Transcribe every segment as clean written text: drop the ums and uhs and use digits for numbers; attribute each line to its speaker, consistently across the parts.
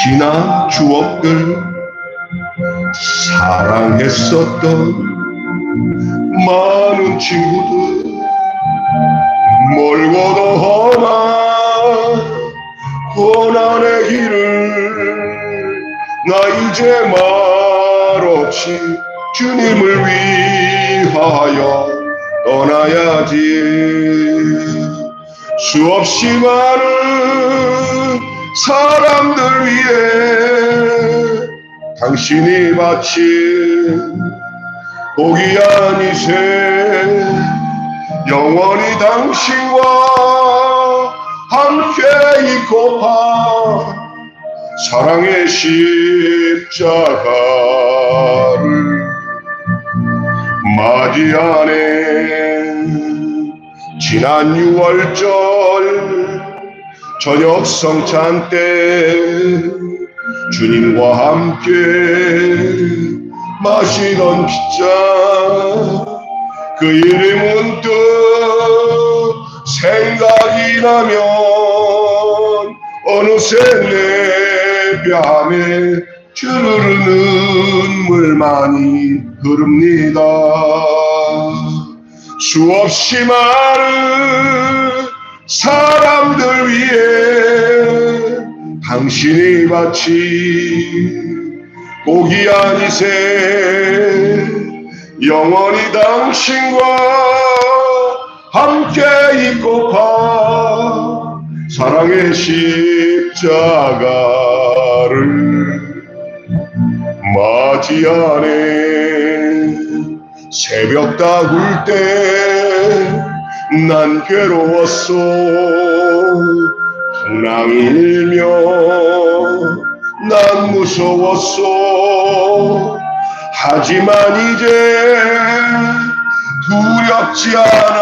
Speaker 1: 지난 추억들 사랑했었던 많은 친구들 멀고도 험한 고난의 길을 나 이제 말없이 주님을 위하여 떠나야지. 수없이 많은 사람들 위해 당신이 바친 고귀한 이세 영원히 당신과 함께 있고파 사랑의 십자가를 맞이하네. 지난 6월절 저녁 성찬 때 주님과 함께 마시던 빗잔 그 일이 문득 생각이 나면 어느새 내 뺨에 주르르 눈물만이 흐릅니다. 수없이 많은 사람들 위해 당신이 바친 고귀한 이세 영원히 당신과 함께 있고파 사랑의 십자가를 맞이하네. 새벽 다굴 때 난 괴로웠어. 풍랑이 일며 난 무서웠어. 하지만 이제 두렵지 않아.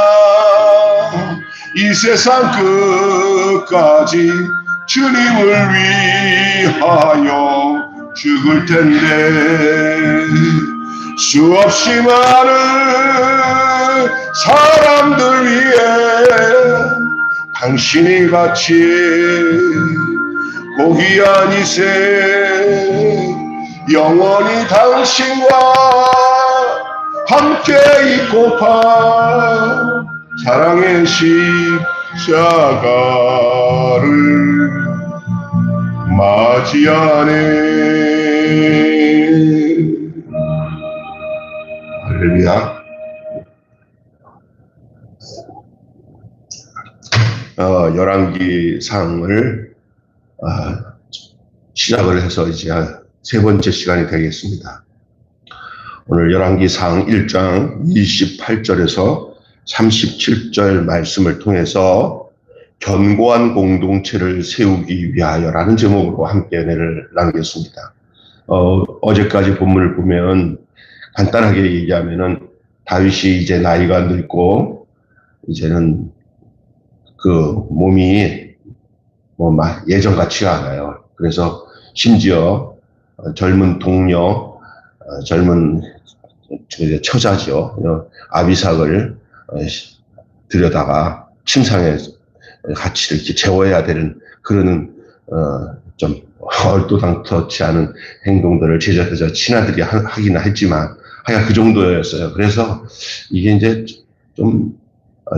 Speaker 1: 이 세상 끝까지 주님을 위하여 죽을 텐데. 수없이 많은 사람들 위해 당신이 바친 고귀한 이세 영원히 당신과 함께 있고파 사랑의 십자가를 맞이하네. 할렐루야. 열왕기상을 시작을 해서 이제 세 번째 시간이 되겠습니다. 오늘 열왕기상 1장 28절에서 37절 말씀을 통해서 견고한 공동체를 세우기 위하여라는 제목으로 함께 은혜를 나누겠습니다. 어제까지 본문을 보면 간단하게 얘기하면은 다윗이 이제 나이가 늙고 이제는 그 몸이 예전 같지가 않아요. 그래서 심지어 젊은 동료, 젊은 처자죠. 아비삭을 들여다가 침상에 같이 이렇게 재워야 되는 그런 좀 얼토당토치 않은 행동들을 제자들 친아들이 하긴 했지만 하여간 그 정도였어요. 그래서 이게 이제 좀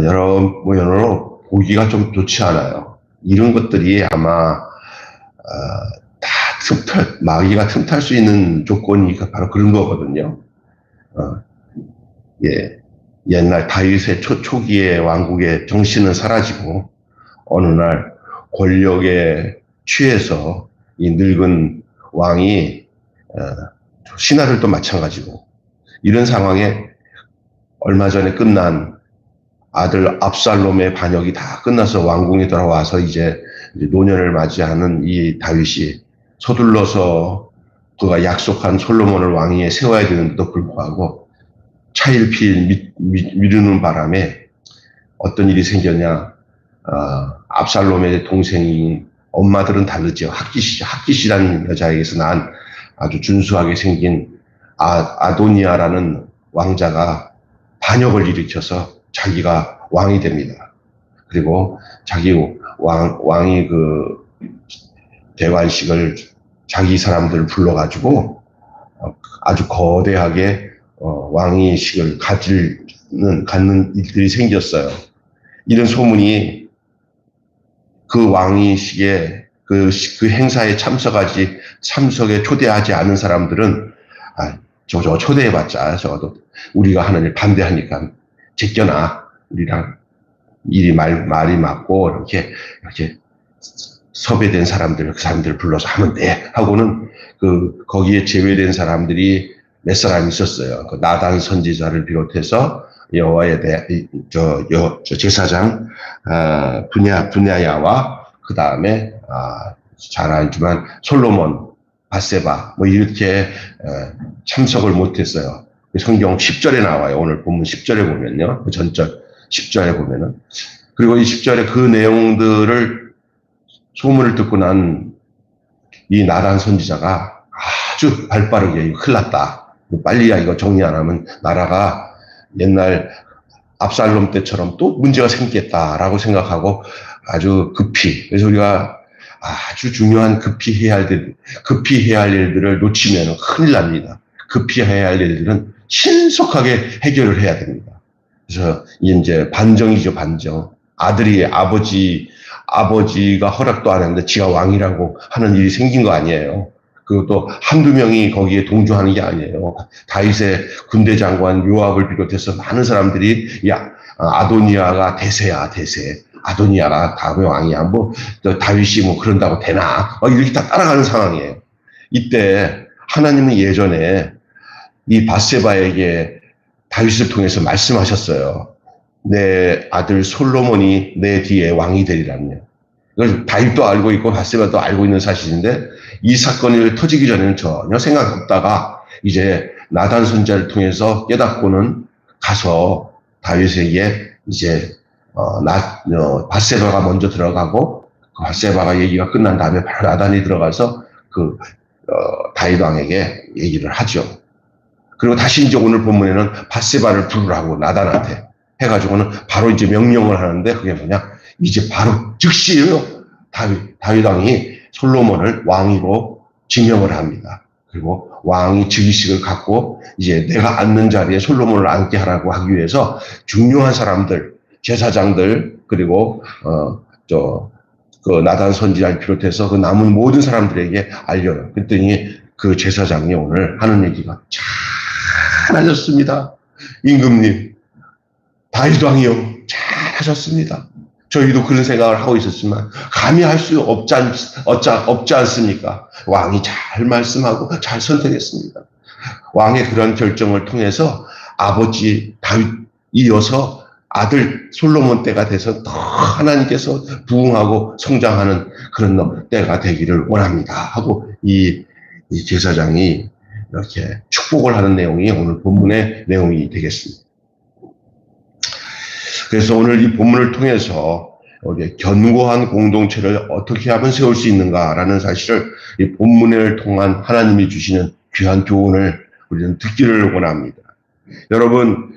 Speaker 1: 여러모로 보기가 좀 좋지 않아요. 이런 것들이 아마 다 마귀가 틈탈 수 있는 조건이 바로 그런 거거든요. 옛날 다윗의 초기의 왕국의 정신은 사라지고 어느 날 권력에 취해서 이 늙은 왕이 신하들도 마찬가지고 이런 상황에 얼마 전에 끝난 아들 압살롬의 반역이 다 끝나서 왕궁에 돌아와서 이제 노년을 맞이하는 이 다윗이 서둘러서 그가 약속한 솔로몬을 왕위에 세워야 되는데도 불구하고 차일피일 미루는 바람에 어떤 일이 생겼냐. 압살롬의 동생이 엄마들은 다르죠. 핫깃이라는 여자에게서 난 아주 준수하게 생긴 아도니아라는 왕자가 반역을 일으켜서 자기가 왕이 됩니다. 그리고 자기 왕이 그 대관식을 자기 사람들을 불러가지고 아주 거대하게 왕위식을 갖는 일들이 생겼어요. 이런 소문이 그 왕위식에 그 행사에 참석에 초대하지 않은 사람들은 저 초대해봤자 저도 우리가 하는 일 반대하니까 제껴나 우리랑 일이 말이 맞고 이렇게 섭외된 그 사람들을 불러서 하면 돼 하고는 거기에 제외된 사람들이 몇 사람 있었어요. 그 나단 선지자를 비롯해서 여호와에 대해 제사장 분야야와 그 다음에 잘 알지만 솔로몬, 밧세바 뭐 이렇게 참석을 못했어요. 성경 10절에 나와요. 오늘 본문 10절에 보면요. 그 전절 10절에 보면은. 그리고 이 10절에 그 내용들을 소문을 듣고 난 이 나단 선지자가 아주 발빠르게 이거 큰일 났다. 빨리 이거 정리 안 하면 나라가 옛날 압살롬 때처럼 또 문제가 생기겠다라고 생각하고 아주 급히, 그래서 우리가 아주 중요한 급히 해야 할 일들을 놓치면 큰일 납니다. 급히 해야 할 일들은 신속하게 해결을 해야 됩니다. 그래서 이제 반정이죠, 반정. 아버지가 허락도 안 했는데 지가 왕이라고 하는 일이 생긴 거 아니에요. 그것도 한두 명이 거기에 동조하는 게 아니에요. 다윗의 군대 장관 요압을 비롯해서 많은 사람들이 아도니아가 대세야, 대세. 아도니아가 다음의 왕이야. 다윗이 그런다고 되나? 이렇게 다 따라가는 상황이에요. 이때 하나님은 예전에 이 밧세바에게 다윗을 통해서 말씀하셨어요. 내 아들 솔로몬이 내 뒤에 왕이 되리라며. 이걸 다윗도 알고 있고 밧세바도 알고 있는 사실인데 이 사건이 터지기 전에는 전혀 생각 없다가 이제 나단 선지자를 통해서 깨닫고는 가서 다윗에게 이제 밧세바가 먼저 들어가고 그 밧세바가 얘기가 끝난 다음에 바로 나단이 들어가서 다윗 왕에게 얘기를 하죠. 그리고 다시 이제 오늘 본문에는 밧세바를 부르라고 나단한테 해가지고는 바로 이제 명령을 하는데 그게 뭐냐? 이제 바로 즉시요. 다윗 왕이 솔로몬을 왕으로 지명을 합니다. 그리고 왕이 즉위식을 갖고 이제 내가 앉는 자리에 솔로몬을 앉게 하라고 하기 위해서 중요한 사람들, 제사장들, 그리고 그 나단 선지자를 비롯해서 그 남은 모든 사람들에게 알려요. 그랬더니 그 제사장이 오늘 하는 얘기가 잘 하셨습니다. 임금님, 다윗 왕이요, 잘 하셨습니다. 저희도 그런 생각을 하고 있었지만 감히 할 수 없지 않습니까? 왕이 잘 말씀하고 잘 선택했습니다. 왕의 그런 결정을 통해서 아버지 다윗 이어서 아들 솔로몬 때가 돼서 더 하나님께서 부흥하고 성장하는 그런 때가 되기를 원합니다 하고 이 제사장이 이렇게 축복을 하는 내용이 오늘 본문의 내용이 되겠습니다. 그래서 오늘 이 본문을 통해서 견고한 공동체를 어떻게 하면 세울 수 있는가라는 사실을 이 본문을 통한 하나님이 주시는 귀한 교훈을 우리는 듣기를 원합니다. 여러분,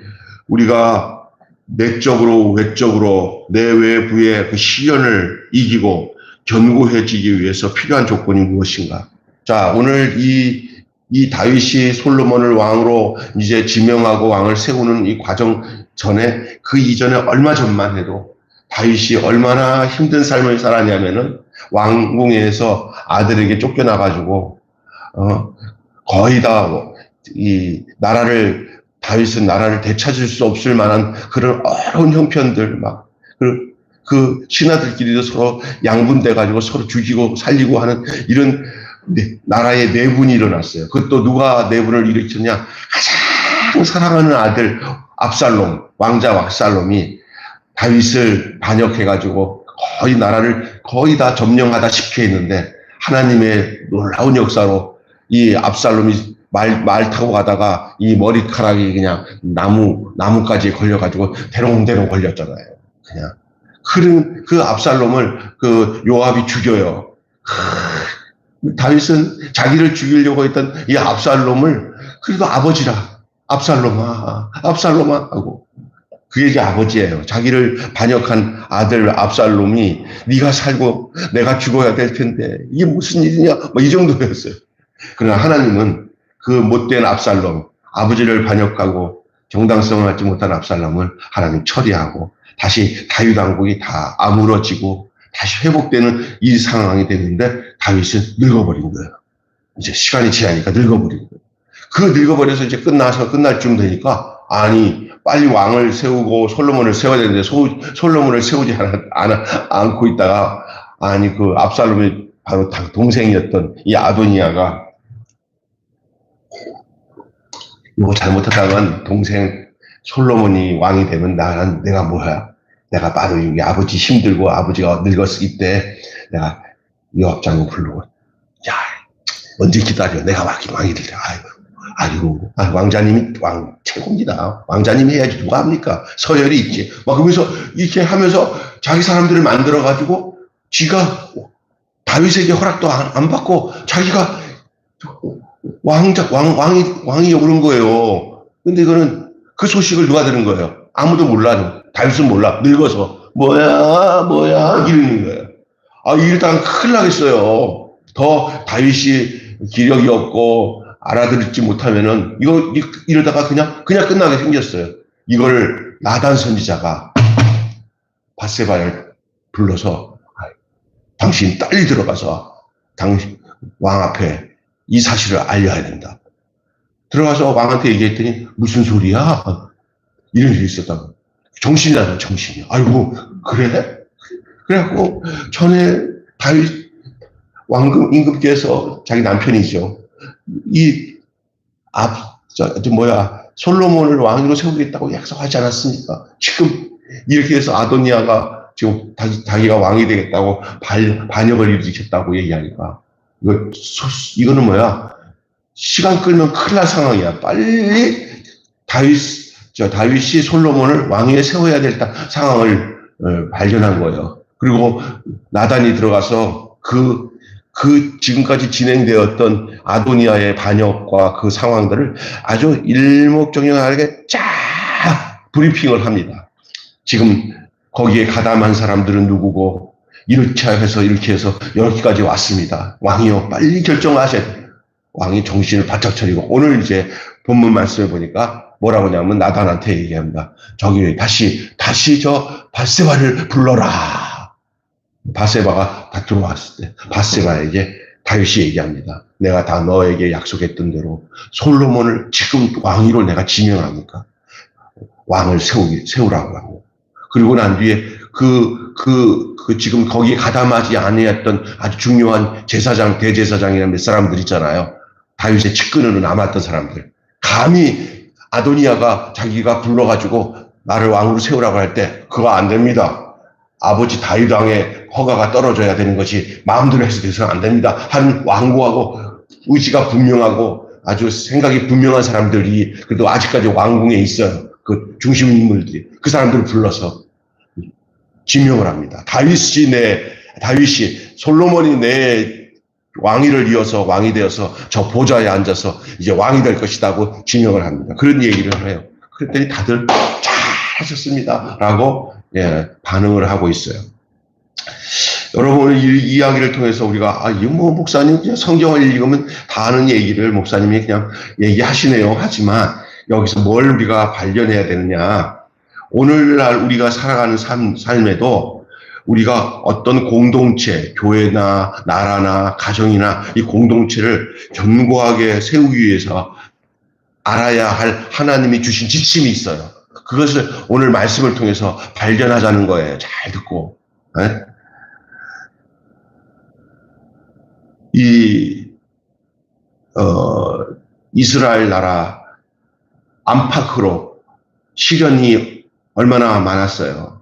Speaker 1: 우리가 내적으로 외적으로 내외부의 그 시련을 이기고 견고해지기 위해서 필요한 조건이 무엇인가? 자, 오늘 이 다윗이 솔로몬을 왕으로 이제 지명하고 왕을 세우는 이 과정 전에 그 이전에 얼마 전만 해도 다윗이 얼마나 힘든 삶을 살았냐면은 왕궁에서 아들에게 쫓겨나가지고 거의 다 이 다윗은 나라를 되찾을 수 없을 만한 그런 어려운 형편들 그 신하들끼리도 서로 양분돼가지고 서로 죽이고 살리고 하는 이런 나라의 내분이 일어났어요. 그것도 누가 내분을 일으켰냐? 가장 사랑하는 아들 압살롬, 왕자 압살롬이 다윗을 반역해가지고 거의 나라를 거의 다 점령하다시피 했는데 하나님의 놀라운 역사로 이 압살롬이 말 타고 가다가 이 머리카락이 그냥 나무까지 걸려가지고 대롱대롱 걸렸잖아요. 그냥 그 압살롬을 그 요압이 죽여요. 다윗은 자기를 죽이려고 했던 이 압살롬을 그래도 아버지라 압살롬아 하고 그게 이제 아버지예요. 자기를 반역한 아들 압살롬이 네가 살고 내가 죽어야 될 텐데 이게 무슨 일이냐 뭐 이 정도였어요. 그러나 하나님은 그 못된 압살롬, 아버지를 반역하고 정당성을 갖지 못한 압살롬을 하나님 처리하고 다시 다윗 왕국이 다 아물어지고 다시 회복되는 이 상황이 됐는데 다윗은 늙어버린 거예요. 이제 시간이 지나니까 늙어버린 거예요. 그 늙어버려서 이제 끝날 쯤 되니까 아니 빨리 왕을 세우고 솔로몬을 세워야 되는데 솔로몬을 세우지 않고 있다가 아니 그 압살롬의 바로 동생이었던 이 아도니아가 이거 잘못하다간 동생 솔로몬이 왕이 되면 내가 뭐야? 내가 바로 여기 아버지 힘들고 아버지가 늙었을 때 내가 요압 장군 부르고 야 언제 기다려? 내가 왕이 되라. 아이고, 왕자님이 왕 최고입니다. 왕자님이 해야지 누가 합니까? 서열이 있지. 막 그러면서 이렇게 하면서 자기 사람들을 만들어가지고 지가 다윗에게 허락도 안 받고 자기가 왕이 오른 거예요. 근데 이거는 그 소식을 누가 들은 거예요? 아무도 몰라. 다윗은 몰라. 늙어서. 뭐야, 이러는 거예요. 일단 큰일 나겠어요. 더 다윗이 기력이 없고, 알아듣지 못하면은, 이러다가 그냥 끝나게 생겼어요. 이거를 나단 선지자가 밧세바를 불러서, 당신 딸이 들어가서, 당신 왕 앞에 이 사실을 알려야 된다. 들어가서 왕한테 얘기했더니 무슨 소리야? 이런 일이 있었다고. 정신이 나요, 정신이. 아이고, 그래? 그래갖고 전에 다윗 임금께서 자기 남편이죠. 솔로몬을 왕으로 세우겠다고 약속하지 않았습니까? 지금 이렇게 해서 아도니아가 지금 자기가 왕이 되겠다고 반역을 일으켰다고 얘기하니까 이거는 뭐야? 시간 끌면 큰일 날 상황이야. 빨리 다윗이 솔로몬을 왕위에 세워야 될 상황을 발견한 거예요. 그리고 나단이 들어가서 지금까지 진행되었던 아도니아의 반역과 그 상황들을 아주 일목정연하게 쫙 브리핑을 합니다. 지금 거기에 가담한 사람들은 누구고 이렇게 해서 여기까지 왔습니다. 왕이요, 빨리 결정하셔야 돼요. 왕이 정신을 바짝 차리고 오늘 이제 본문 말씀을 보니까 뭐라고 하냐면 나단한테 얘기합니다. 저기 다시 저 밧세바를 불러라. 밧세바가 다 들어왔을 때 밧세바에게 다윗이 얘기합니다. 내가 다 너에게 약속했던 대로 솔로몬을 지금 왕위로 내가 지명하니까 왕을 세우라고 하고, 그리고 난 뒤에 지금 거기에 가담하지 아니했던 아주 중요한 제사장, 대제사장이라는 몇 사람들 있잖아요. 다윗의 측근으로 남았던 사람들. 감히 아도니아가 자기가 불러가지고 나를 왕으로 세우라고 할 때 그거 안 됩니다. 아버지 다윗 왕의 허가가 떨어져야 되는 것이 마음대로 해서 돼서는 안 됩니다. 한 왕고하고 의지가 분명하고 아주 생각이 분명한 사람들이 그래도 아직까지 왕궁에 있어요. 그 중심 인물들이. 그 사람들을 불러서 지명을 합니다. 다윗이 솔로몬이 내 왕위를 이어서 왕이 되어서 저 보좌에 앉아서 이제 왕이 될 것이라고 지명을 합니다. 그런 얘기를 해요. 그랬더니 다들 잘 하셨습니다. 라고 반응을 하고 있어요. 여러분, 이 이야기를 통해서 우리가 목사님 그냥 성경을 읽으면 다 아는 얘기를 목사님이 그냥 얘기하시네요. 하지만 여기서 뭘 우리가 발견해야 되느냐. 오늘날 우리가 살아가는 삶에도 우리가 어떤 공동체, 교회나 나라나 가정이나 이 공동체를 견고하게 세우기 위해서 알아야 할 하나님이 주신 지침이 있어요. 그것을 오늘 말씀을 통해서 발견하자는 거예요. 잘 듣고. 이스라엘 나라 안팎으로 시련이 얼마나 많았어요.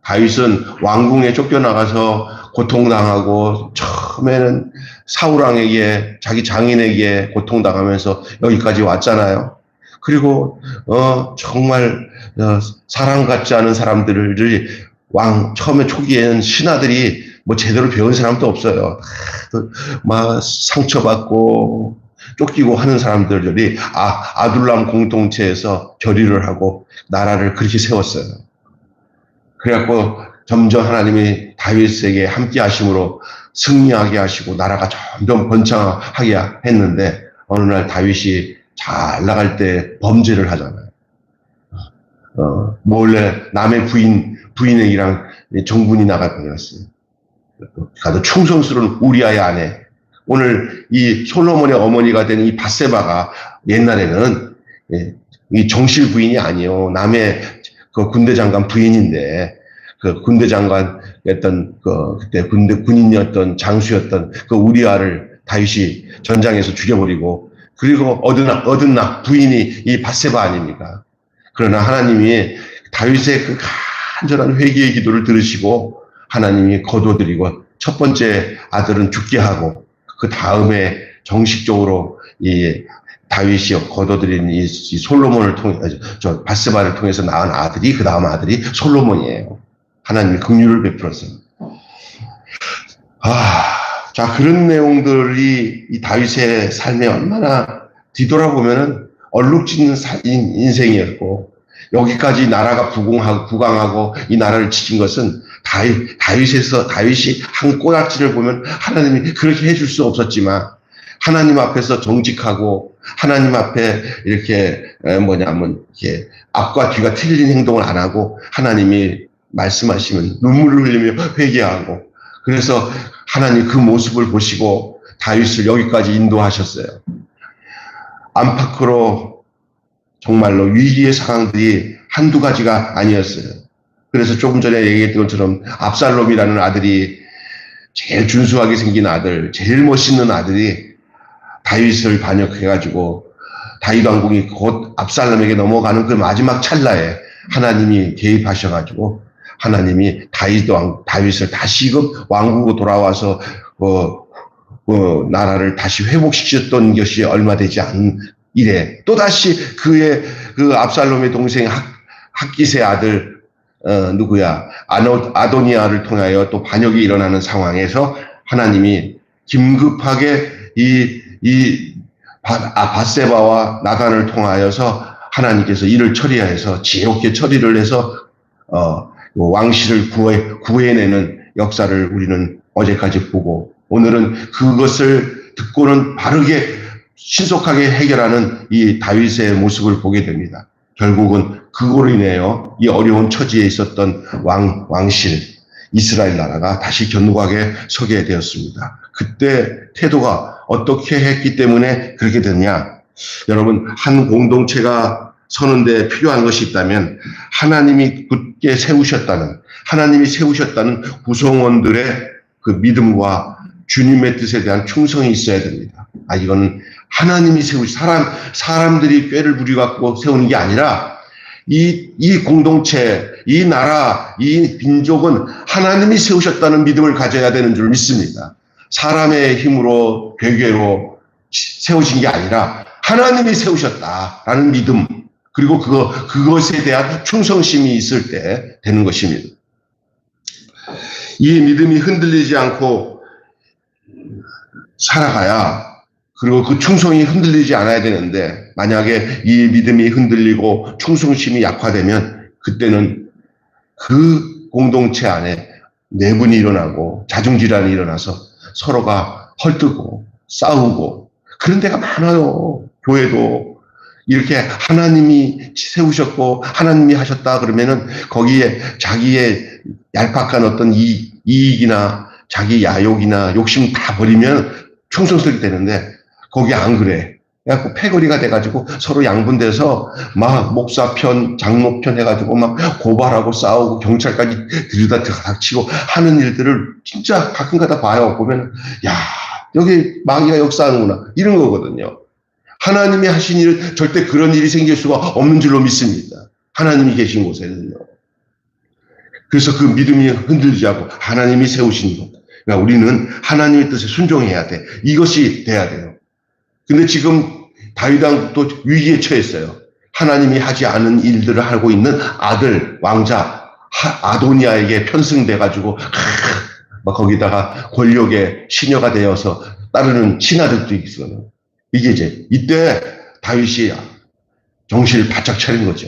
Speaker 1: 다윗은 왕궁에 쫓겨나가서 고통당하고 처음에는 사울왕에게 자기 장인에게 고통당하면서 여기까지 왔잖아요. 그리고 정말 사랑받지 않은 사람들을 처음에 초기에는 신하들이 뭐 제대로 배운 사람도 없어요. 막 상처받고 쫓기고 하는 사람들이 아둘람 공동체에서 결의를 하고 나라를 그렇게 세웠어요. 그래갖고 점점 하나님이 다윗에게 함께 하심으로 승리하게 하시고 나라가 점점 번창하게 했는데 어느 날 다윗이 잘 나갈 때 범죄를 하잖아요. 몰래 남의 부인에게랑 정분이 나가 버렸어요. 가도 충성스러운 우리아의 아내. 오늘 이 솔로몬의 어머니가 된 이 밧세바가 옛날에는 이 정실 부인이 아니요. 남의 그 군대 장관 부인인데 그 군대 장관이었던 그때 군인이었던 장수였던 그 우리아를 다윗이 전장에서 죽여버리고 그리고 얻은 부인이 이 밧세바 아닙니까? 그러나 하나님이 다윗의 그 간절한 회개의 기도를 들으시고 하나님이 거둬들이고 첫 번째 아들은 죽게 하고 그 다음에 정식적으로 이 다윗이 거둬들인 이 솔로몬을 통해 밧세바를 통해서 낳은 아들이 그 다음 아들이 솔로몬이에요. 하나님이 긍휼을 베풀었어요. 자 그런 내용들이 이 다윗의 삶에 얼마나 뒤돌아보면은 얼룩짓는 인생이었고 여기까지 나라가 부강하고 이 나라를 지킨 것은 다윗이 한 꼬락지를 보면 하나님이 그렇게 해줄 수 없었지만 하나님 앞에서 정직하고 하나님 앞에 이렇게 이렇게 앞과 뒤가 틀린 행동을 안 하고 하나님이 말씀하시면 눈물을 흘리며 회개하고 그래서 하나님 그 모습을 보시고 다윗을 여기까지 인도하셨어요. 안팎으로 정말로 위기의 상황들이 한두 가지가 아니었어요. 그래서 조금 전에 얘기했던 것처럼 압살롬이라는 아들이 제일 준수하게 생긴 아들, 제일 멋있는 아들이 다윗을 반역해가지고 다윗 왕궁이 곧 압살롬에게 넘어가는 그 마지막 찰나에 하나님이 개입하셔가지고 하나님이 다윗을 다시금 왕국으로 돌아와서 나라를 다시 회복시켰던 것이 얼마 되지 않은 이래 또다시 그 압살롬의 동생 학기스의 아들 아도니아를 통하여 또 반역이 일어나는 상황에서 하나님이 긴급하게 밧세바와 나단을 통하여서 하나님께서 이를 처리해서 지혜롭게 처리를 해서 왕실을 구해내는 역사를 우리는 어제까지 보고 오늘은 그것을 듣고는 바르게 신속하게 해결하는 이 다윗의 모습을 보게 됩니다. 결국은 그거로 인해요 이 어려운 처지에 있었던 왕실 이스라엘 나라가 다시 견고하게 서게 되었습니다. 그때 태도가 어떻게 했기 때문에 그렇게 됐냐? 여러분 한 공동체가 서는데 필요한 것이 있다면 하나님이 굳게 세우셨다는 구성원들의 그 믿음과 주님의 뜻에 대한 충성이 있어야 됩니다. 이거는 하나님이 사람들이 꾀를 부려갖고 세우는 게 아니라 이 공동체, 이 나라, 이 민족은 하나님이 세우셨다는 믿음을 가져야 되는 줄 믿습니다. 사람의 힘으로, 괴계로 세우신 게 아니라 하나님이 세우셨다라는 믿음, 그리고 그것에 대한 충성심이 있을 때 되는 것입니다. 이 믿음이 흔들리지 않고 살아가야 그리고 그 충성이 흔들리지 않아야 되는데 만약에 이 믿음이 흔들리고 충성심이 약화되면 그때는 그 공동체 안에 내분이 일어나고 자중질환이 일어나서 서로가 헐뜯고 싸우고 그런 데가 많아요. 교회도 이렇게 하나님이 세우셨고 하나님이 하셨다 그러면은 거기에 자기의 얄팍한 어떤 이익이나 자기 야욕이나 욕심 다 버리면 충성스럽게 되는데 거기 안 그래. 그래갖고 패거리가 돼가지고 서로 양분돼서 막 목사 편, 장로 편 해가지고 막 고발하고 싸우고 경찰까지 들여다 닥치고 하는 일들을 진짜 가끔가다 봐요. 보면 야 여기 마귀가 역사하는구나 이런 거거든요. 하나님이 하신 일 절대 그런 일이 생길 수가 없는 줄로 믿습니다. 하나님이 계신 곳에는요. 그래서 그 믿음이 흔들리지 않고 하나님이 세우신 것. 그러니까 우리는 하나님의 뜻에 순종해야 돼. 이것이 돼야 돼요. 근데 지금 다윗 왕도 위기에 처했어요. 하나님이 하지 않은 일들을 하고 있는 아들, 왕자, 아도니아에게 편승돼가지고, 막 거기다가 권력의 시녀가 되어서 따르는 신하들도 있어요. 이게 이제 이때 다윗이 정신을 바짝 차린 거죠.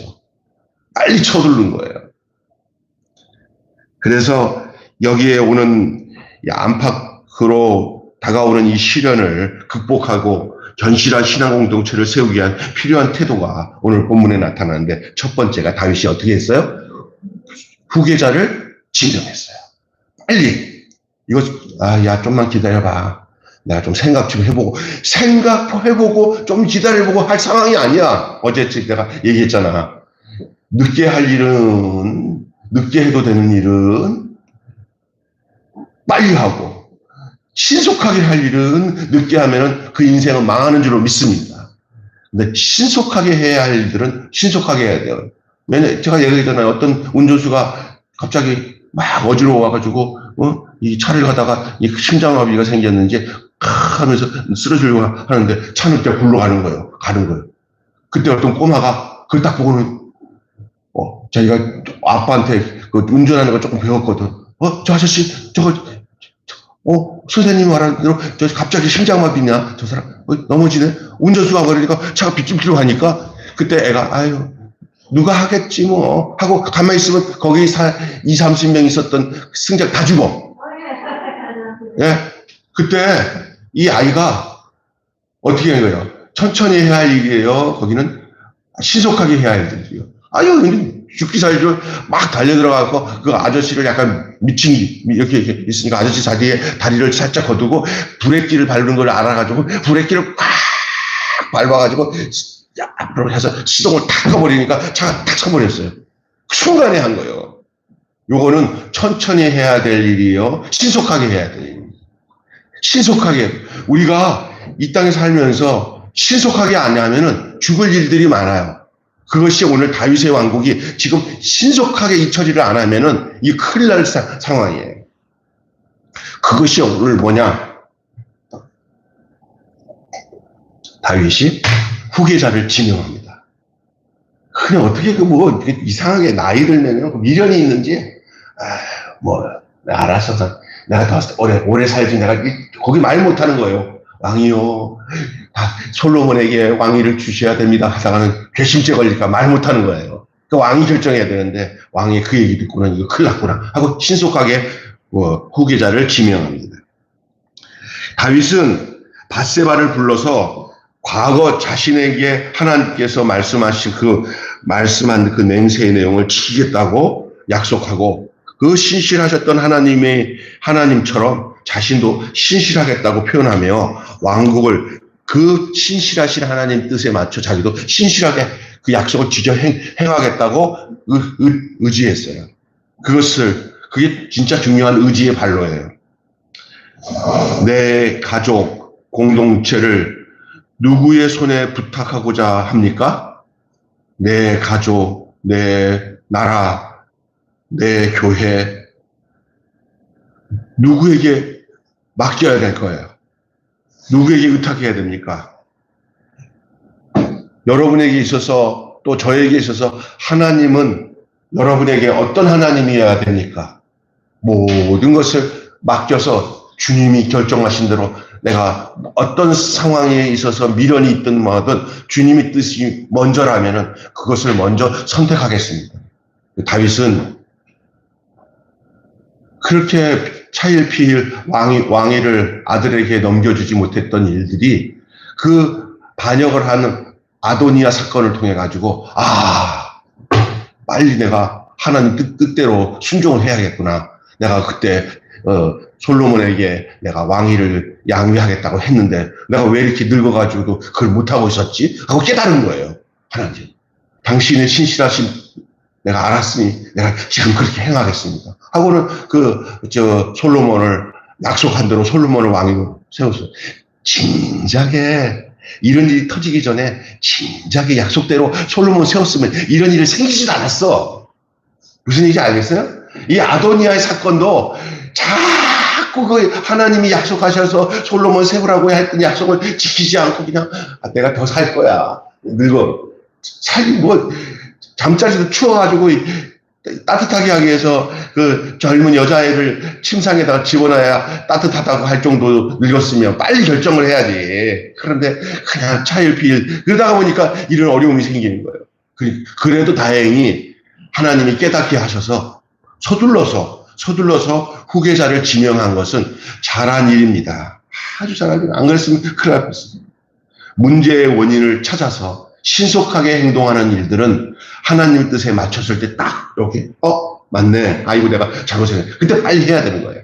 Speaker 1: 빨리 쳐들른 거예요. 그래서 여기에 오는 안팎으로 다가오는 이 시련을 극복하고 견실한 신앙 공동체를 세우기 위한 필요한 태도가 오늘 본문에 나타나는데, 첫 번째가 다윗이 어떻게 했어요? 후계자를 지명했어요. 빨리 이거 야 좀만 기다려봐. 내가 좀 생각 좀 해보고 좀 기다려보고 할 상황이 아니야. 어제 내가 얘기했잖아. 늦게 할 일은, 늦게 해도 되는 일은 빨리 하고, 신속하게 할 일은 늦게 하면은 그 인생은 망하는 줄로 믿습니다. 근데 신속하게 해야 할 일들은 신속하게 해야 돼요. 왜냐면 제가 얘기했잖아요. 어떤 운전수가 갑자기 막 어지러워가지고 이 차를 가다가 이 심장마비가 생겼는지 하면서 쓰러지려고 하는데 차는 그냥 굴러가는 거예요. 가는 거예요. 그때 어떤 꼬마가 그걸 딱 보고는 자기가 아빠한테 그 운전하는 걸 조금 배웠거든. 저 아저씨 선생님이 말하는 대로 저 갑자기 심장마비냐 저 사람 넘어지네. 운전수가 버리니까 차가 빗길로 가니까 그때 애가 아유 누가 하겠지 뭐 하고 가만히 있으면 거기 20-30명 있었던 승객 다 죽어. 예? 그때 이 아이가 어떻게 한 거예요? 천천히 해야 할 일이에요. 거기는 신속하게 해야 할 일이에요. 아유 죽기 살기로 막 달려들어가고 그 아저씨를 약간 미친 이렇게 있으니까 아저씨 자기의 다리를 살짝 거두고 브레이크를 밟는 걸 알아가지고 브레이크를 꽉 밟아가지고 앞으로 해서 시동을 탁 꺼버리니까 차가 탁 서버렸어요. 그 순간에 한 거예요. 요거는 천천히 해야 될 일이에요. 신속하게 해야 될 일이에요. 신속하게. 우리가 이 땅에 살면서 신속하게 안 하면은 죽을 일들이 많아요. 그것이 오늘 다윗의 왕국이 지금 신속하게 이 처리를 안 하면은 이 큰일 날 상황이에요. 그것이 오늘 뭐냐? 다윗이 후계자를 지명합니다. 그냥 어떻게 이상하게 나이를 내면 미련이 있는지, 알았어. 내가 더 오래 살지. 내가 거기 말 못하는 거예요. 왕이요. 솔로몬에게 왕위를 주셔야 됩니다. 하다가는 괘씸죄 걸리니까 말 못하는 거예요. 그 왕이 결정해야 되는데 왕이 그 얘기 듣고는 이거 큰일 났구나 하고 신속하게 후계자를 지명합니다. 다윗은 밧세바를 불러서 과거 자신에게 하나님께서 말씀한 그 맹세의 내용을 지키겠다고 약속하고, 그 신실하셨던 하나님처럼 자신도 신실하겠다고 표현하며 왕국을 그 신실하신 하나님 뜻에 맞춰 자기도 신실하게 그 약속을 지켜 행하겠다고 의지했어요. 그게 진짜 중요한 의지의 발로예요. 내 가족, 공동체를 누구의 손에 부탁하고자 합니까? 내 가족, 내 나라, 내 교회, 누구에게 맡겨야 될 거예요? 누구에게 의탁해야 됩니까? 여러분에게 있어서 또 저에게 있어서 하나님은 여러분에게 어떤 하나님이어야 됩니까? 모든 것을 맡겨서 주님이 결정하신 대로 내가 어떤 상황에 있어서 미련이 있든 뭐든 주님의 뜻이 먼저라면은 그것을 먼저 선택하겠습니다. 다윗은 그렇게 차일피일 왕위를 아들에게 넘겨주지 못했던 일들이 그 반역을 하는 아도니아 사건을 통해 가지고 빨리 내가 하나님 뜻대로 순종을 해야겠구나. 내가 그때 솔로몬에게 내가 왕위를 양위하겠다고 했는데 내가 왜 이렇게 늙어가지고 그걸 못하고 있었지? 하고 깨달은 거예요. 하나님, 당신의 신실하신 내가 알았으니 내가 지금 그렇게 행하겠습니다. 하고는 솔로몬을 약속한 대로 솔로몬을 왕위로 세웠어요. 진작에 이런 일이 터지기 전에 진작에 약속대로 솔로몬 세웠으면 이런 일이 생기지도 않았어. 무슨 얘기인지 알겠어요? 이 아도니아의 사건도 자꾸 그 하나님이 약속하셔서 솔로몬 세우라고 했던 약속을 지키지 않고 그냥 내가 더 살 거야. 늙어. 잠자리도 추워가지고 따뜻하게 하기 위해서 그 젊은 여자애를 침상에다가 집어넣어야 따뜻하다고 할 정도 늙었으면 빨리 결정을 해야지. 그런데 그냥 차일피일 그러다가 보니까 이런 어려움이 생기는 거예요. 그래도 다행히 하나님이 깨닫게 하셔서 서둘러서 후계자를 지명한 것은 잘한 일입니다. 아주 잘한 일. 안 그랬으면 큰일 날 뻔했어요. 문제의 원인을 찾아서 신속하게 행동하는 일들은 하나님 뜻에 맞췄을 때 딱 이렇게 맞네. 아이고 내가 잘못했네. 그때 빨리 해야 되는 거예요.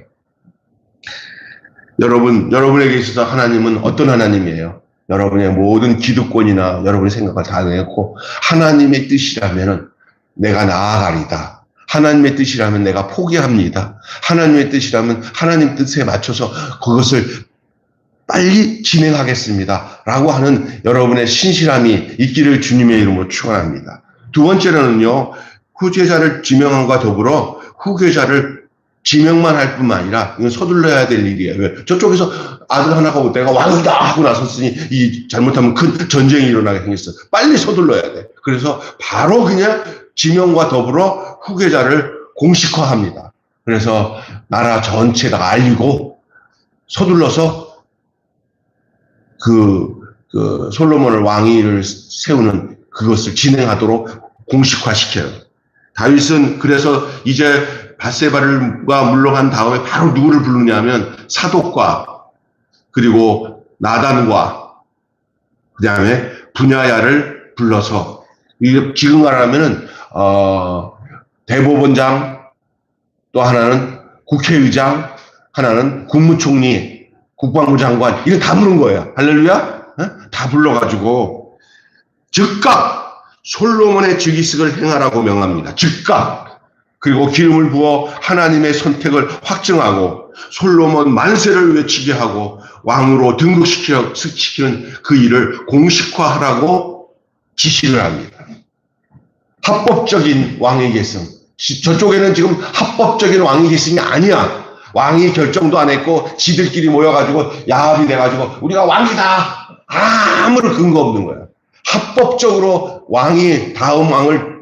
Speaker 1: 여러분에게 있어서 하나님은 어떤 하나님이에요? 여러분의 모든 기득권이나 여러분의 생각을 다 내놓고 하나님의 뜻이라면 내가 나아가리다. 하나님의 뜻이라면 내가 포기합니다. 하나님의 뜻이라면 하나님 뜻에 맞춰서 그것을 빨리 진행하겠습니다. 라고 하는 여러분의 신실함이 있기를 주님의 이름으로 축원합니다. 두 번째로는요, 후계자를 지명함과 더불어 후계자를 지명만 할 뿐만 아니라 이건 서둘러야 될 일이에요. 왜? 저쪽에서 아들 하나가 내가 왕이다 하고 나섰으니 이 잘못하면 큰 전쟁이 일어나게 생겼어. 빨리 서둘러야 돼. 그래서 바로 그냥 지명과 더불어 후계자를 공식화합니다. 그래서 나라 전체에다가 알리고 서둘러서 솔로몬을 왕위를 세우는 그것을 진행하도록 공식화시켜요. 다윗은 그래서 이제 밧세바가 물러간 다음에 바로 누구를 부르냐면 사독과 그리고 나단과 그 다음에 분야야를 불러서 이게 지금 말하면은 대법원장, 또 하나는 국회의장, 하나는 국무총리, 국방부 장관, 이거 다 부른 거예요. 할렐루야? 다 불러가지고 즉각 솔로몬의 즉위식을 행하라고 명합니다. 즉각. 그리고 기름을 부어 하나님의 선택을 확증하고 솔로몬 만세를 외치게 하고 왕으로 등극시키는 그 일을 공식화하라고 지시를 합니다. 합법적인 왕위 계승. 저쪽에는 지금 합법적인 왕위 계승이 아니야. 왕이 결정도 안 했고 지들끼리 모여가지고 야합이 돼가지고 우리가 왕이다. 아무런 근거 없는 거야. 합법적으로 왕이 다음 왕을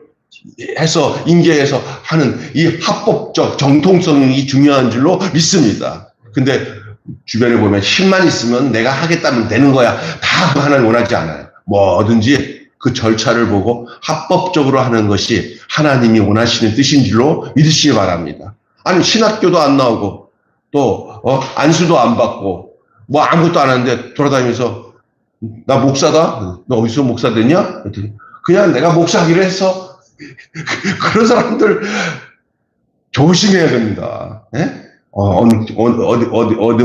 Speaker 1: 해서 인계해서 하는 이 합법적 정통성이 중요한 줄로 믿습니다. 근데 주변에 보면 힘만 있으면 내가 하겠다면 되는 거야. 다 하나님 원하지 않아요. 뭐든지 그 절차를 보고 합법적으로 하는 것이 하나님이 원하시는 뜻인 줄로 믿으시기 바랍니다. 아니 신학교도 안 나오고 또 안수도 안 받고 뭐 아무것도 안 하는데 돌아다니면서 나 목사다? 너 어디서 목사 됐냐? 그냥 내가 목사하기로 했어. 그런 사람들 조심해야 됩니다. 예?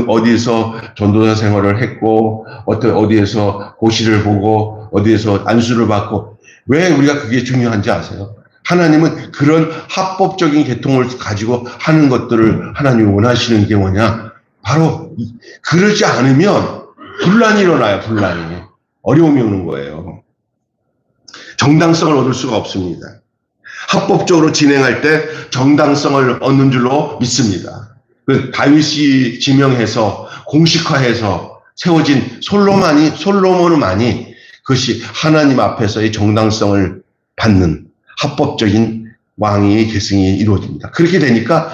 Speaker 1: 어디에서 전도사 생활을 했고, 어디에서 고시를 보고, 어디에서 안수를 받고, 왜 우리가 그게 중요한지 아세요? 하나님은 그런 합법적인 계통을 가지고 하는 것들을 하나님이 원하시는 게 뭐냐? 바로, 그러지 않으면 분란이 일어나요, 분란이. 어려움이 오는 거예요. 정당성을 얻을 수가 없습니다. 합법적으로 진행할 때 정당성을 얻는 줄로 믿습니다. 그 다윗이 지명해서 공식화해서 세워진 솔로몬만이 그것이 하나님 앞에서의 정당성을 받는 합법적인 왕위의 계승이 이루어집니다. 그렇게 되니까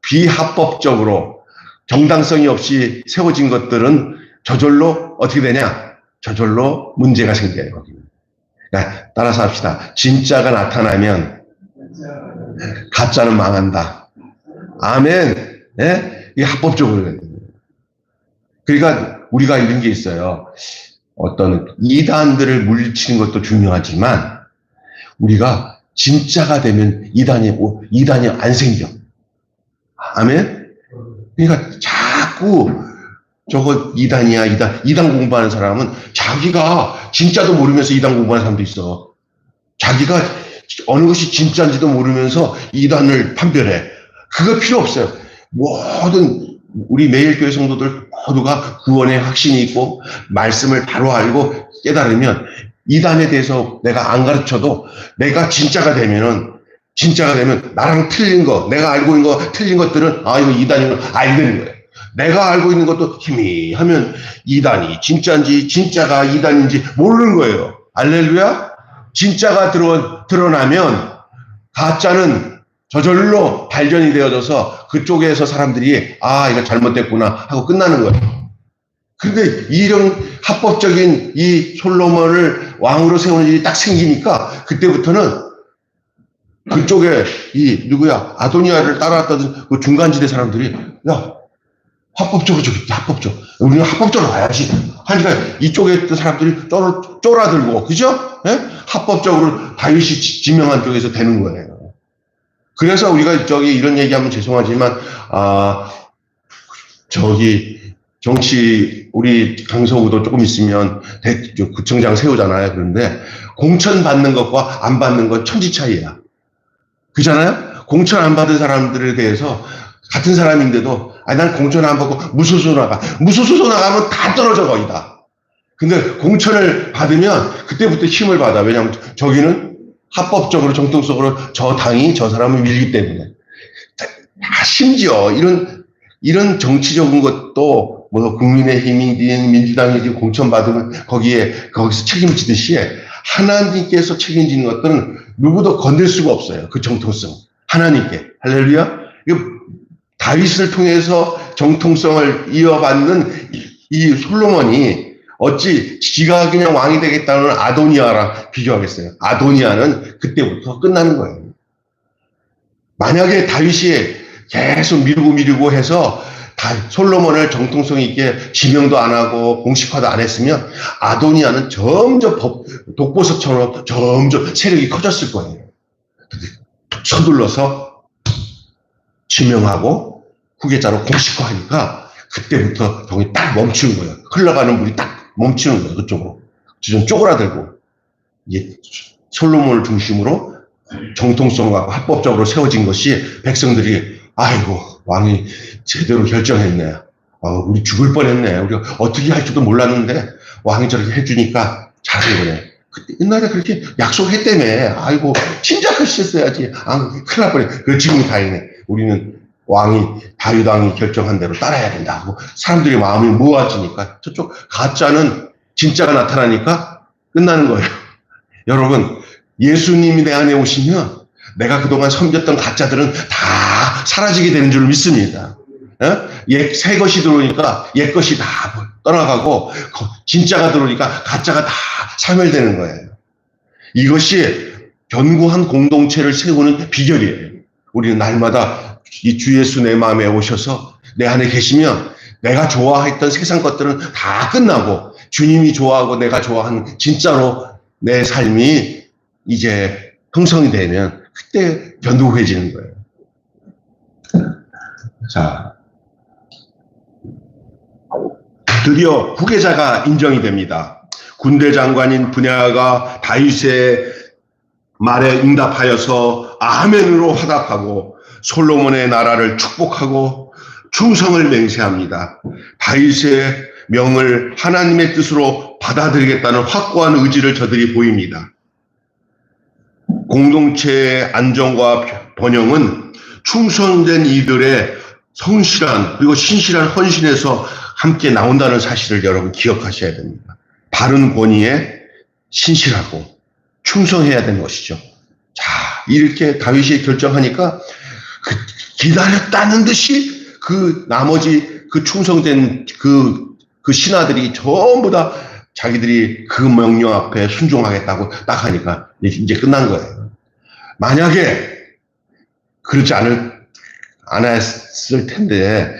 Speaker 1: 비합법적으로 정당성이 없이 세워진 것들은 저절로 어떻게 되냐? 저절로 문제가 생겨요. 거기는. 그러니까 따라서 합시다. 진짜가 나타나면 가짜는 망한다. 아멘. 예? 이게 합법적으로. 그러니까 우리가 이런 게 있어요. 어떤 이단들을 물리치는 것도 중요하지만 우리가 진짜가 되면 이단이 안 생겨. 아멘. 그러니까 자꾸 저거 이단이야, 이단 공부하는 사람은 자기가 진짜도 모르면서 이단 공부하는 사람도 있어. 자기가 어느 것이 진짜인지도 모르면서 이단을 판별해. 그거 필요 없어요. 모든 우리 매일교회 성도들 모두가 구원의 확신이 있고 말씀을 바로 알고 깨달으면 이단에 대해서 내가 안 가르쳐도 내가 진짜가 되면 나랑 틀린 거, 내가 알고 있는 거 틀린 것들은 이거 이단이면 알게 거예요. 내가 알고 있는 것도 희미하면 이단이 진짜인지 진짜가 이단인지 모르는 거예요. 할렐루야? 진짜가 드러나면 가짜는 저절로 발견이 되어져서 그쪽에서 사람들이 아, 이거 잘못됐구나 하고 끝나는 거예요. 근데 이런 합법적인 이 솔로몬을 왕으로 세우는 일이 딱 생기니까 그때부터는 그쪽에 이 누구야 아도니아를 따라왔다던 그 중간지대 사람들이 야 합법적으로 저기 합법적 우리는 합법적으로 와야지 하니까 이쪽에 있던 사람들이 쫄아들고 그죠? 예? 합법적으로 다윗이 지명한 쪽에서 되는 거예요. 그래서 우리가 저기 이런 얘기하면 죄송하지만 저기 정치 우리 강서구도 조금 있으면 구청장 세우잖아요. 그런데 공천 받는 것과 안 받는 건 천지 차이야. 그잖아요? 공천 안 받은 사람들에 대해서 같은 사람인데도 난 공천 안 받고 무소속 나가면 다 떨어져 거의 다. 근데 공천을 받으면 그때부터 힘을 받아. 왜냐하면 저기는 합법적으로 정통성으로 저 당이 저 사람을 밀기 때문에. 심지어 이런 정치적인 것도 뭐 국민의힘이든 민주당이든 공천 받으면 거기서 책임지듯이 하나님께서 책임지는 것들은 누구도 건들 수가 없어요. 그 정통성. 하나님께. 할렐루야. 다윗을 통해서 정통성을 이어받는 이 솔로몬이 어찌 지가 그냥 왕이 되겠다는 아도니아랑 비교하겠어요. 아도니아는 그때부터 끝나는 거예요. 만약에 다윗이 계속 미루고 해서 솔로몬을 정통성 있게 지명도 안 하고 공식화도 안 했으면 아도니아는 점점 독보석처럼 점점 세력이 커졌을 거예요. 서둘러서 지명하고 후계자로 공식화하니까 그때부터 병이 딱 멈추는 거예요. 흘러가는 물이 딱 멈추는 거예요. 그쪽으로. 좀 쪼그라들고 이제 솔로몬을 중심으로 정통성과 합법적으로 세워진 것이 백성들이 아이고 왕이 제대로 결정했네. 우리 죽을 뻔했네. 우리가 어떻게 할 줄도 몰랐는데 왕이 저렇게 해주니까 잘한 거네. 옛날에 그렇게 약속했다며. 아이고 진작하셨어야지. 큰일 날 뻔해. 그 지금이 다행이네. 우리는 다윗 왕이 결정한 대로 따라야 된다 하고 사람들의 마음이 모아지니까 저쪽 가짜는 진짜가 나타나니까 끝나는 거예요. 여러분 예수님이 내 안에 오시면 내가 그동안 섬겼던 가짜들은 다 사라지게 되는 줄 믿습니다. 새 것이 들어오니까 옛 것이 다 떠나가고 진짜가 들어오니까 가짜가 다 사멸되는 거예요. 이것이 견고한 공동체를 세우는 비결이에요. 우리는 날마다 이 주 예수 내 마음에 오셔서 내 안에 계시면 내가 좋아했던 세상 것들은 다 끝나고 주님이 좋아하고 내가 좋아하는 진짜로 내 삶이 이제 형성이 되면 그때 견고해지는 거예요. 자, 드디어 후계자가 인정이 됩니다. 군대 장관인 분야가 다윗의 말에 응답하여서 아멘으로 화답하고 솔로몬의 나라를 축복하고 충성을 맹세합니다. 다윗의 명을 하나님의 뜻으로 받아들이겠다는 확고한 의지를 저들이 보입니다. 공동체의 안정과 번영은 충성된 이들의 성실한 그리고 신실한 헌신에서 함께 나온다는 사실을 여러분 기억하셔야 됩니다. 바른 권위에 신실하고 충성해야 되는 것이죠. 자, 이렇게 다윗이 결정하니까 기다렸다는 듯이 그 나머지 그 충성된 그 신하들이 전부 다 자기들이 그 명령 앞에 순종하겠다고 딱 하니까 이제 끝난 거예요. 만약에 그렇지 않았을 텐데,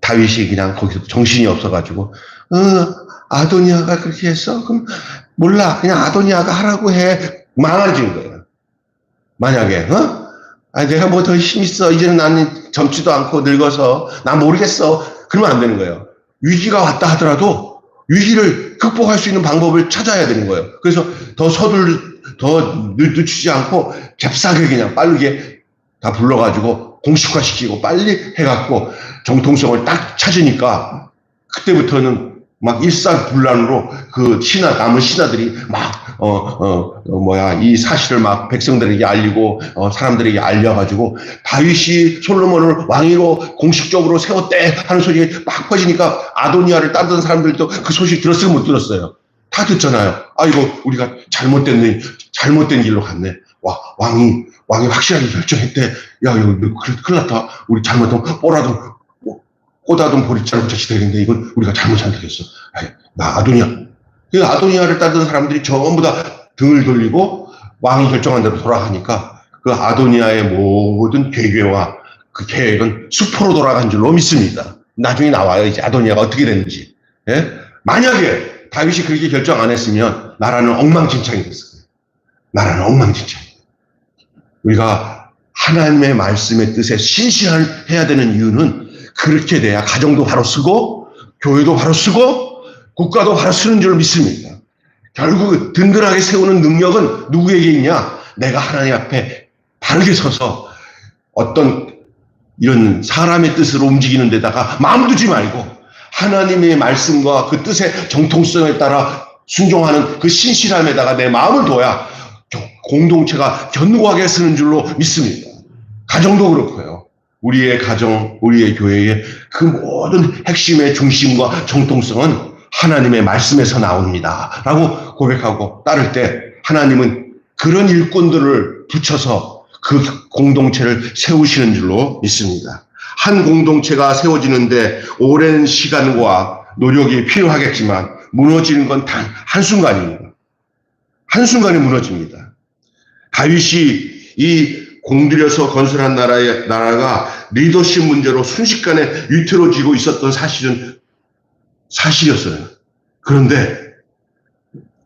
Speaker 1: 다윗이 그냥 거기서 정신이 없어가지고, 아도니아가 그렇게 했어? 그럼 몰라. 그냥 아도니아가 하라고 해. 망해진 거예요. 만약에, 내가 뭐 더 힘 있어. 이제는 나는 젊지도 않고 늙어서 나 모르겠어. 그러면 안 되는 거예요. 위기가 왔다 하더라도 위기를 극복할 수 있는 방법을 찾아야 되는 거예요. 그래서 더 늦추지 않고 잽싸게 그냥 빠르게 다 불러가지고 공식화시키고 빨리 해갖고 정통성을 딱 찾으니까 그때부터는 막 일사불란으로 그 남은 신하들이 막 이 사실을 막 백성들에게 알리고 사람들에게 알려가지고 다윗이 솔로몬을 왕위로 공식적으로 세웠대 하는 소식이 막 퍼지니까 아도니아를 따르던 사람들도 그 소식 들었어요, 못 들었어요? 다 듣잖아요. 이거 우리가 잘못된 길로 갔네. 왕이 확실하게 결정했대. 야, 이거 큰일 났다. 우리 잘못하면 꼬다든 보리자루 자식 되겠는데 이건 우리가 잘못 선택했어. 나 아도니아. 그 아도니아를 따르던 사람들이 전부 다 등을 돌리고 왕이 결정한 대로 돌아가니까 그 아도니아의 모든 계획과 그 계획은 수포로 돌아간 줄로 믿습니다. 나중에 나와요. 이제 아도니아가 어떻게 됐는지. 예? 만약에 다윗이 그렇게 결정 안 했으면 나라는 엉망진창이 됐을 거예요. 나라는 엉망진창. 우리가 하나님의 말씀의 뜻에 신실해야 되는 이유는 그렇게 돼야 가정도 바로 쓰고 교회도 바로 쓰고 국가도 바로 쓰는 줄 믿습니다. 결국 든든하게 세우는 능력은 누구에게 있냐? 내가 하나님 앞에 바르게 서서 어떤 이런 사람의 뜻으로 움직이는 데다가 마음 두지 말고 하나님의 말씀과 그 뜻의 정통성에 따라 순종하는 그 신실함에다가 내 마음을 둬야 공동체가 견고하게 쓰는 줄로 믿습니다. 가정도 그렇고요. 우리의 가정, 우리의 교회의 그 모든 핵심의 중심과 정통성은 하나님의 말씀에서 나옵니다. 라고 고백하고 따를 때 하나님은 그런 일꾼들을 붙여서 그 공동체를 세우시는 줄로 믿습니다. 한 공동체가 세워지는데 오랜 시간과 노력이 필요하겠지만 무너지는 건 단 한순간입니다. 한순간에 무너집니다. 다윗이 이 공들여서 건설한 나라가 리더십 문제로 순식간에 위태로지고 있었던 사실은 사실이었어요. 그런데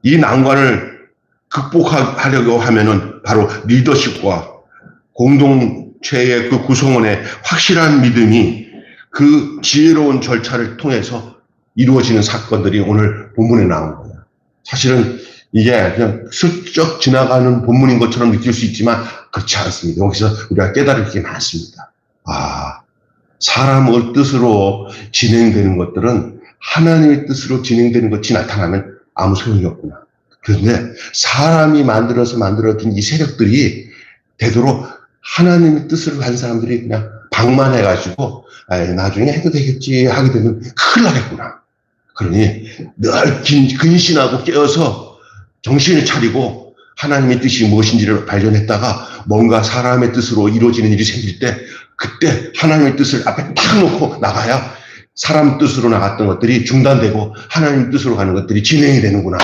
Speaker 1: 이 난관을 극복하려고 하면은 바로 리더십과 공동체의 그 구성원의 확실한 믿음이 그 지혜로운 절차를 통해서 이루어지는 사건들이 오늘 본문에 나온 거예요. 사실은 이게 그냥 슬쩍 지나가는 본문인 것처럼 느낄 수 있지만 그렇지 않습니다. 여기서 우리가 깨달을 게 많습니다. 사람의 뜻으로 진행되는 것들은 하나님의 뜻으로 진행되는 것이 나타나면 아무 소용이 없구나. 그런데 사람이 만들어진 이 세력들이 되도록 하나님의 뜻을 간 사람들이 그냥 방만해가지고 나중에 해도 되겠지 하게 되면 큰일 나겠구나. 그러니 늘 근신하고 깨어서 정신을 차리고 하나님의 뜻이 무엇인지를 발견했다가 뭔가 사람의 뜻으로 이루어지는 일이 생길 때 그때 하나님의 뜻을 앞에 탁 놓고 나가야 사람 뜻으로 나갔던 것들이 중단되고 하나님 뜻으로 가는 것들이 진행이 되는구나.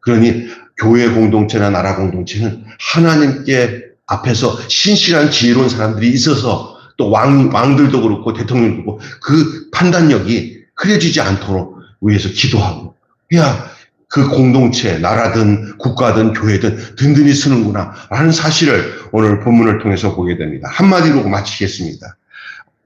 Speaker 1: 그러니 교회 공동체나 나라 공동체는 하나님께 앞에서 신실한 지혜로운 사람들이 있어서 또 왕들도 그렇고 대통령도 그렇고 그 판단력이 흐려지지 않도록 위해서 기도하고 해야 그 공동체, 나라든 국가든 교회든 든든히 쓰는구나 라는 사실을 오늘 본문을 통해서 보게 됩니다. 한마디로 마치겠습니다.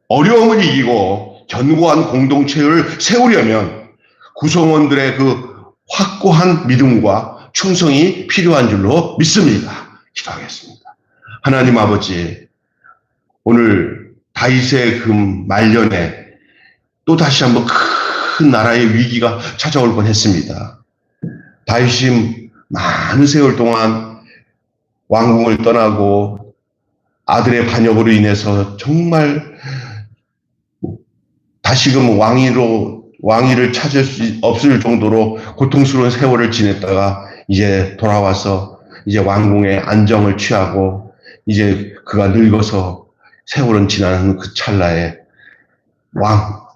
Speaker 1: 어려움을 이기고 견고한 공동체를 세우려면 구성원들의 그 확고한 믿음과 충성이 필요한 줄로 믿습니다. 기도하겠습니다. 하나님 아버지, 오늘 다윗의 그 말년에 또 다시 한번 큰 나라의 위기가 찾아올 뻔했습니다. 다윗이 많은 세월 동안 왕궁을 떠나고 아들의 반역으로 인해서 정말 다시금 왕위를 찾을 수 없을 정도로 고통스러운 세월을 지냈다가 이제 돌아와서 이제 왕궁에 안정을 취하고 이제 그가 늙어서 세월은 지나는 그 찰나에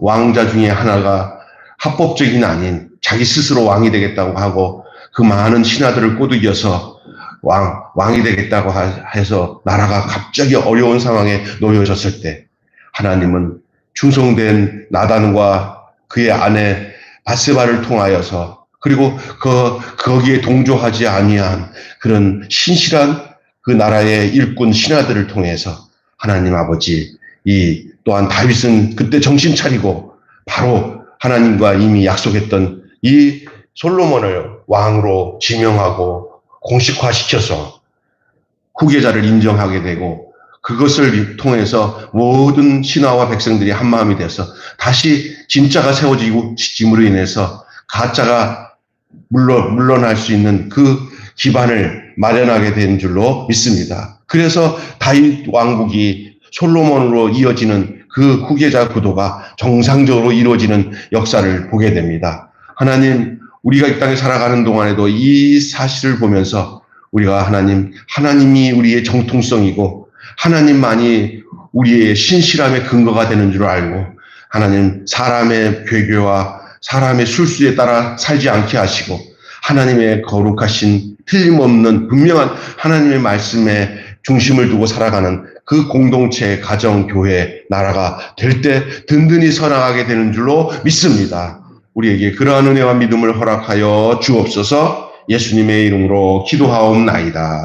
Speaker 1: 왕자 중에 하나가 합법적인 아닌 자기 스스로 왕이 되겠다고 하고 그 많은 신하들을 꼬드겨서 왕이 되겠다고 해서 나라가 갑자기 어려운 상황에 놓여졌을 때 하나님은 충성된 나단과 그의 아내 바세바를 통하여서 그리고 거기에 동조하지 아니한 그런 신실한 그 나라의 일꾼 신하들을 통해서 하나님 아버지 또한 다윗은 그때 정신 차리고 바로 하나님과 이미 약속했던 이 솔로몬을 왕으로 지명하고 공식화시켜서 후계자를 인정하게 되고 그것을 통해서 모든 신하와 백성들이 한마음이 돼서 다시 진짜가 세워지므로 인해서 가짜가 물러날 수 있는 그 기반을 마련하게 된 줄로 믿습니다. 그래서 다윗 왕국이 솔로몬으로 이어지는 그 후계자 구도가 정상적으로 이루어지는 역사를 보게 됩니다. 하나님, 우리가 이 땅에 살아가는 동안에도 이 사실을 보면서 우리가 하나님이 우리의 정통성이고 하나님만이 우리의 신실함의 근거가 되는 줄 알고 하나님 사람의 괴교와 사람의 술수에 따라 살지 않게 하시고 하나님의 거룩하신 틀림없는 분명한 하나님의 말씀에 중심을 두고 살아가는 그 공동체, 가정, 교회, 나라가 될 때 든든히 서나가게 되는 줄로 믿습니다. 우리에게 그러한 은혜와 믿음을 허락하여 주옵소서. 예수님의 이름으로 기도하옵나이다.